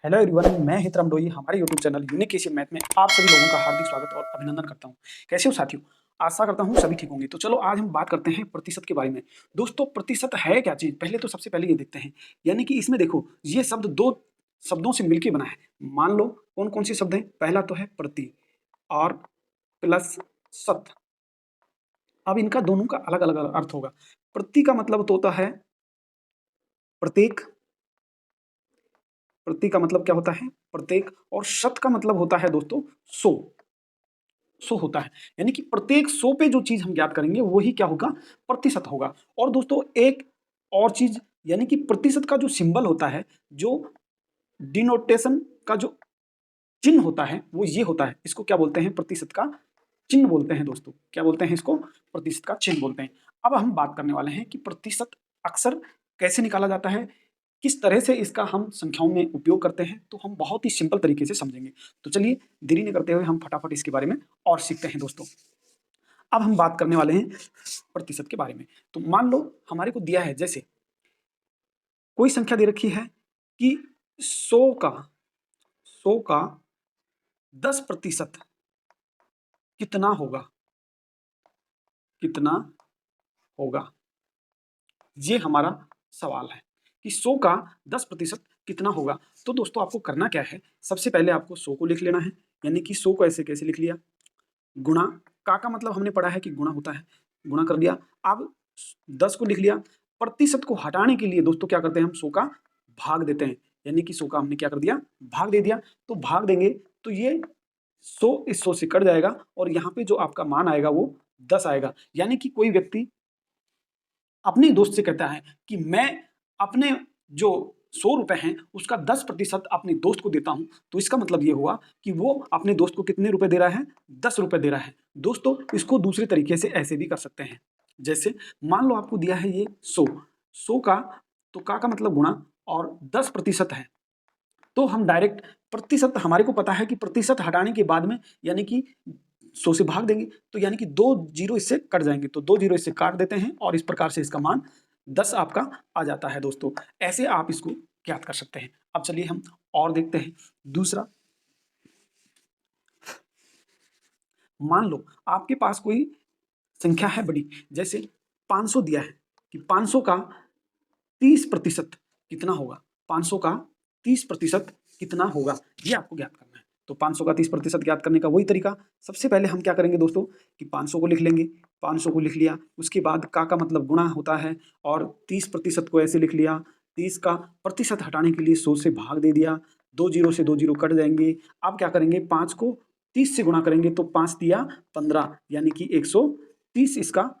Hello everyone, मैं हित रामडोई हमारे YouTube channel unique Asian math में आप सभी लोगों का हार्दिक स्वागत और अभिनंदन करता हूं। कैसे हो साथियों? आशा करता हूं सभी ठीक होंगे। तो चलो आज हम बात करते हैं प्रतिशत के बारे में। दोस्तों, प्रतिशत है क्या चीज़? पहले तो सबसे पहले ये देखते हैं। यानी कि इसमें देखो, ये शब्द दो शब्दों से मिलकर बना है। मान लो कौन-कौन से शब्द हैं? पहला तो है प्रति और प्लस शत। अब इनका दोनों का अलग-अलग अर्थ होगा। प्रति का मतलब तो होता है प्रत्येक, प्रति का मतलब क्या होता है? प्रत्येक। और शत का मतलब होता है दोस्तों 100। 100 होता है। यानी कि प्रत्येक 100 पे जो चीज़ हम ज्ञात करेंगे वही क्या होगा? प्रतिशत होगा। और दोस्तों एक और चीज़, यानी कि प्रतिशत का जो सिंबल होता है, जो डिनोटेशन का जो चिन्ह होता है वो ये होता है। इसको क्या बोलते हैं? प्रतिशत का चिन्ह बोलते हैं दोस्तों। क्या बोलते हैं इसको? प्रतिशत का चिन्ह बोलते हैं। अब हम बात करने वाले हैं कि प्रतिशत अक्सर कैसे निकाला जाता है, किस तरह से इसका हम संख्याओं में उपयोग करते हैं, तो हम बहुत ही सिंपल तरीके से समझेंगे। तो चलिए देरी नहीं करते हुए हम फटाफट इसके बारे में और सीखते हैं दोस्तों। अब हम बात करने वाले हैं प्रतिशत के बारे में। तो मान लो हमारे को दिया है, जैसे कोई संख्या दे रखी है कि 100 का 10% कितना होगा? कितना होगा? ये हमारा सवाल है कि 100 का 10% कितना होगा। तो दोस्तों आपको करना क्या है? सबसे पहले आपको 100 को लिख लेना है। यानी कि 100 को ऐसे कैसे लिख लिया? गुणा, का मतलब हमने पढ़ा है कि गुणा होता है, गुणा कर दिया। अब 10 को लिख लिया। प्रतिशत को हटाने के लिए दोस्तों क्या करते हैं? हम 100 का भाग देते हैं। यानी कि 100 का हमने क्या कर दिया? भाग दे दिया। तो भाग देंगे तो ये 100 इस 100 से कट जाएगा और यहाँ पे जो आपका मान आएगा वो 10 आएगा। यानी कि कोई व्यक्ति अपने दोस्त से कहता है कि मैं अपने जो 100 रुपए हैं उसका 10% अपने दोस्त को देता हूं, तो इसका मतलब ये हुआ कि वो अपने दोस्त को कितने रुपए दे रहा है? 10 रुपए दे रहा है। दोस्तों इसको दूसरे तरीके से ऐसे भी कर सकते हैं। जैसे मान लो आपको दिया है ये 100, 100 का, तो का मतलब गुणा और 10% है, तो हम डायरेक्ट प्रतिशत, हमारे को पता है कि प्रतिशत हटाने के बाद में यानी कि 100 से भाग देंगे, तो यानी कि 2 जीरो इससे कट जाएंगे, तो 2 जीरो इससे काट देते हैं और इस प्रकार से इसका मान 10 आपका आ जाता है दोस्तों। ऐसे आप इसको ज्ञात कर सकते हैं। अब चलिए हम और देखते हैं दूसरा। मान लो आपके पास कोई संख्या है बड़ी, जैसे 500 दिया है कि 500 का 30% कितना होगा? 500 का 30% कितना होगा? ये आपको ज्ञात करना है। तो 500 का 30% ज्ञात करने का वही तरीका, सबसे पहले हम क्या करेंगे दोस्तों कि 500 को लिख लेंगे। 500 को लिख लिया, उसके बाद का मतलब गुणा होता है और 30% को ऐसे लिख लिया। 30 का प्रतिशत हटाने के लिए 100 से भाग दे दिया। 2 जीरो से 2 जीरो कट जाएंगे। अब क्या करेंगे? 5 को 30 से गुणा करेंगे तो 5 दिया 15, यानी कि 130 इसका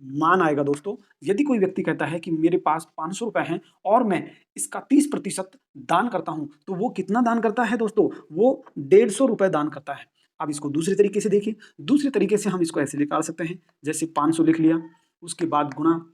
मान आएगा दोस्तों। यदि कोई व्यक्ति कहता है कि मेरे पास 500 रुपए हैं और मैं इसका 30% दान करता हूं, तो वो कितना दान करता है दोस्तों? वो 150 रुपए दान करता है। अब इसको दूसरे तरीके से देखिए। दूसरे तरीके से हम इसको ऐसे निकाल सकते हैं, जैसे 500 लिख लिया, उसके बाद गुणा,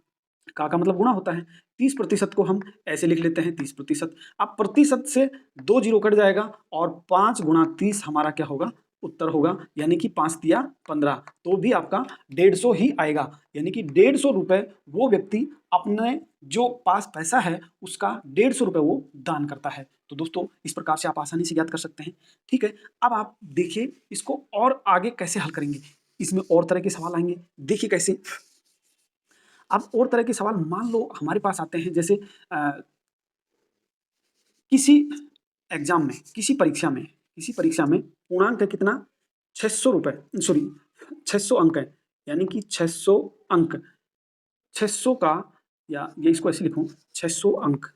का मतलब गुणा होता है। 30% को हम ऐसे लिख लेते हैं 30%। अब प्रतिशत से 2 जीरो कट जाएगा और 5 गुणा 30 हमारा क्या होगा? उत्तर होगा। यानी कि 5 दिया 15, तो भी आपका 150 ही आएगा। यानी कि 150 रुपए वो व्यक्ति अपने जो पास पैसा है उसका 150 रुपए वो दान करता है। तो दोस्तों इस प्रकार से आप आसानी से ज्ञात कर सकते हैं। ठीक है, अब आप देखिए इसको और आगे कैसे हल करेंगे। इसमें और तरह के सवाल आएंगे, देखिए कैसे। अब और तरह के सवाल मान लो हमारे पास आते हैं, जैसे किसी एग्जाम में, किसी परीक्षा में पूर्णांक है कितना? 600 रुपए, सॉरी 600 अंक है। यानी कि 600 अंक, 600 का, या ये इसको ऐसे लिखूं, 600 अंक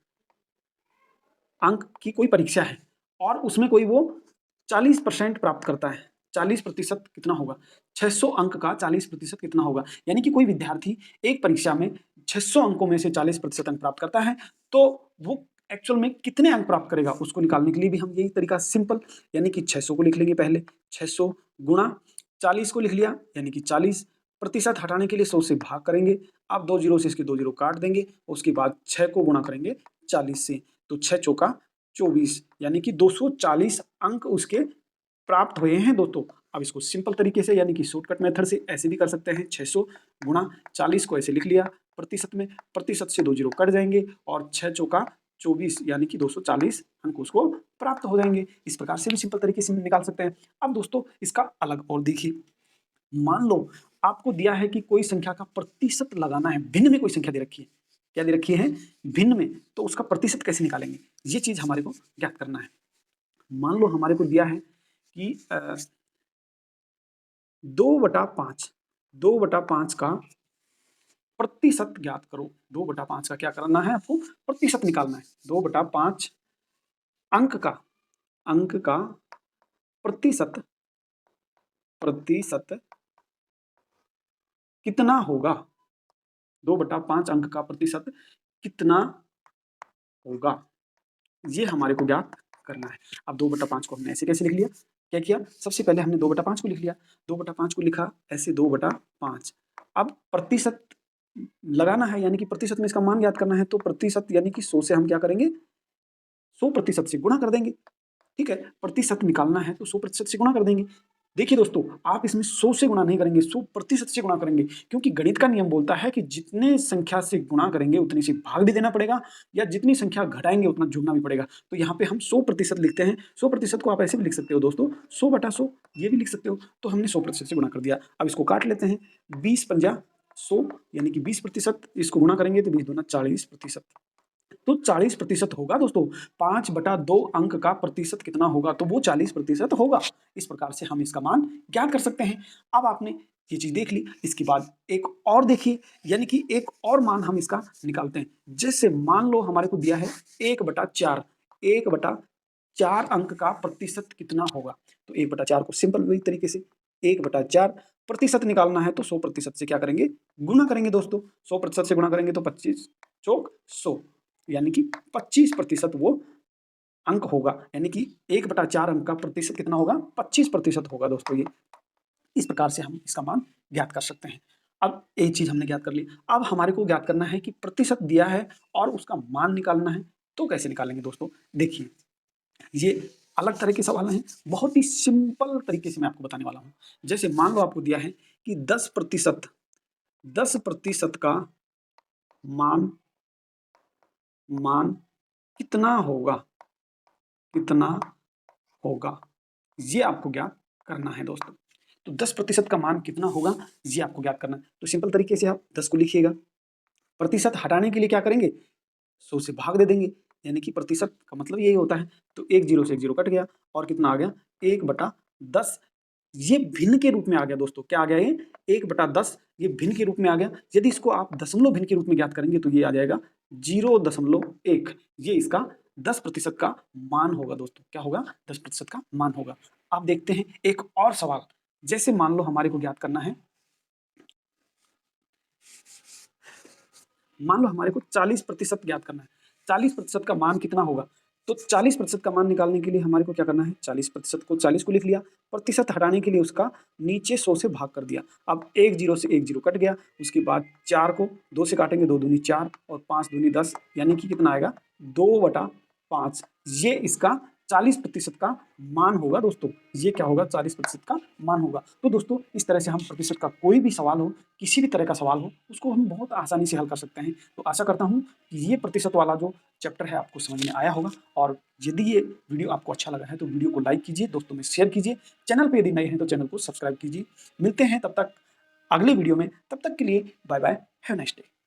अंक की कोई परीक्षा है और उसमें कोई वो 40% प्राप्त करता है। 40% कितना होगा? 600 अंक का 40% कितना होगा? यानी कि कोई विद्यार्थी एक परीक्षा में 600 अंकों में से 40% अंक प्राप्त करता है, तो वो एक्चुअल में कितने अंक प्राप्त करेगा उसको निकालने के लिए भी हम यही तरीका सिंपल, यानी कि 600 को लिख लेंगे पहले। 600 गुणा 40 को लिख लिया, यानी कि 40, प्रतिशत हटाने के लिए 100 से भाग करेंगे। अब 2 जीरो से इसके 2 जीरो काट देंगे, उसके बाद 6 को गुणा करेंगे 40 से, तो 6 चौका 24, यानी कि 240 अंक उसके प्राप्त हुए हैं दोस्तों। अब इसको सिंपल तरीके से, यानी कि शॉर्टकट मेथड से ऐसे भी कर सकते हैं। 600 गुणा 40 को ऐसे लिख लिया प्रतिशत में, प्रतिशत से 2 जीरो कट जाएंगे और 6 चौका 24 यानी कि 240 अंक उसको प्राप्त हो जाएंगे। इस प्रकार से भी सिंपल तरीके से निकाल सकते हैं। अब दोस्तों इसका अलग और देखिए, मान लो आपको दिया है कि कोई संख्या का प्रतिशत लगाना है, भिन्न में कोई संख्या दे रखी है, क्या दे रखी है, भिन्न में, तो उसका प्रतिशत कैसे निकालेंगे, ये चीज हमारे को ज्ञात करना है। मान लो हमारे को दिया है कि 2/5, 2/5 का प्रतिशत ज्ञात करो। 2/5 का क्या करना है, आपको प्रतिशत निकालना है। 2/5 अंक का प्रतिशत कितना होगा, 2/5 अंक का प्रतिशत कितना होगा, ये हमारे को ज्ञात करना है। अब 2/5 को हमने ऐसे कैसे लिख लिया, क्या किया, सबसे पहले हमने 2/5 को लिख लिया, 2/5 को लिखा ऐसे 2/5। अब प्रतिशत लगाना है, यानी कि प्रतिशत में इसका मान ज्ञात करना है, तो प्रतिशत यानी कि 100 से हम क्या करेंगे, 100% से गुणा कर देंगे। ठीक है, प्रतिशत निकालना है तो 100% से गुणा कर देंगे। देखिए दोस्तों, आप इसमें 100 से गुणा नहीं करेंगे, 100% से गुणा करेंगे, क्योंकि गणित का नियम बोलता है कि जितने संख्या से गुणा करेंगे उतनी से भाग भी देना पड़ेगा, या जितनी संख्या घटाएंगे उतना जोड़ना भी पड़ेगा। तो यहाँ पे हम 100% लिखते हैं। 100% को आप ऐसे भी लिख सकते हो दोस्तों, 100/100, ये भी लिख सकते हो। तो हमने 100% से गुणा कर दिया। अब इसको काट लेते हैं, 20×100 यानी कि 20%, इसको गुणा करेंगे तो 20 दूना 40%, तो 40% होगा दोस्तों। 5/2 अंक का प्रतिशत कितना होगा, तो वो 40% होगा। इस प्रकार से हम इसका मान ज्ञात कर सकते हैं। अब आपने ये चीज देख ली, इसके बाद एक और देखिए, यानी कि एक और मान हम इसका निकालते हैं। जैसे मान लो हमारे को दिया है 1/4, 1/4 अंक का प्रतिशत कितना होगा, तो 1/4 को सिंपल वही तरीके से 1/4 प्रतिशत निकालना है, तो 100% से क्या करेंगे, गुणा करेंगे दोस्तों। 100% से गुणा करेंगे तो 25 चौक 100, यानी कि 25% वो अंक होगा, यानी कि 1/4 अंक का प्रतिशत कितना होगा, 25% होगा दोस्तों। ये इस प्रकार से हम इसका मान ज्ञात कर सकते हैं। अब एक चीज हमने ज्ञात कर ली, अब हमारे को ज्ञात करना है कि प्रतिशत दिया है और उसका मान निकालना है, तो कैसे निकालेंगे दोस्तों। देखिए, ये अलग तरह के सवाल हैं, बहुत ही सिंपल तरीके से मैं आपको बताने वाला हूं। जैसे मान लो आपको दिया है कि 10% का मान कितना होगा, ये आपको ज्ञात करना है दोस्तों। तो 10% का मान कितना होगा, ये आपको ज्ञात करना है। तो सिंपल तरीके से आप 10 को लिखिएगा, प्रतिशत हटाने के लिए क्या करेंगे, 100 से भाग दे देंगे, यानी कि प्रतिशत का मतलब यही होता है। तो एक जीरो से एक जीरो कट गया, और कितना आ गया, 1/10। ये भिन्न के रूप में आ गया दोस्तों, क्या आ गया, ये 1/10, ये भिन्न के रूप में आ गया। यदि इसको आप दशमलव भिन्न के रूप में ज्ञात करेंगे तो ये आ जाएगा 0.1। ये इसका 10% का मान होगा दोस्तों। क्या होगा, 10% का मान होगा। आप देखते हैं एक और सवाल, जैसे मान लो हमारे को ज्ञात करना है, मान लो हमारे को 40% ज्ञात करना है। 40% का मान कितना होगा, तो 40% का मान निकालने के लिए हमारे को क्या करना है, 40% को 40 को लिख लिया, प्रतिशत हटाने के लिए उसका नीचे 100 से भाग कर दिया। अब एक जीरो से एक जीरो कट गया, उसके बाद 4 को 2 से काटेंगे, 2 दूनी 4 और 5 दूनी 10, यानी कि कितना आएगा, 2/5। ये इसका 40% का मान होगा दोस्तों। ये क्या होगा, 40% का मान होगा। तो दोस्तों इस तरह से हम प्रतिशत का कोई भी सवाल हो, किसी भी तरह का सवाल हो, उसको हम बहुत आसानी से हल कर सकते हैं। तो आशा करता हूँ कि ये प्रतिशत वाला जो चैप्टर है आपको समझ में आया होगा। और यदि ये वीडियो आपको अच्छा लगा है तो वीडियो को लाइक कीजिए, दोस्तों में शेयर कीजिए, चैनल पर यदि नए हैं तो चैनल को सब्सक्राइब कीजिए। मिलते हैं तब तक अगले वीडियो में, तब तक के लिए bye bye, have a nice day.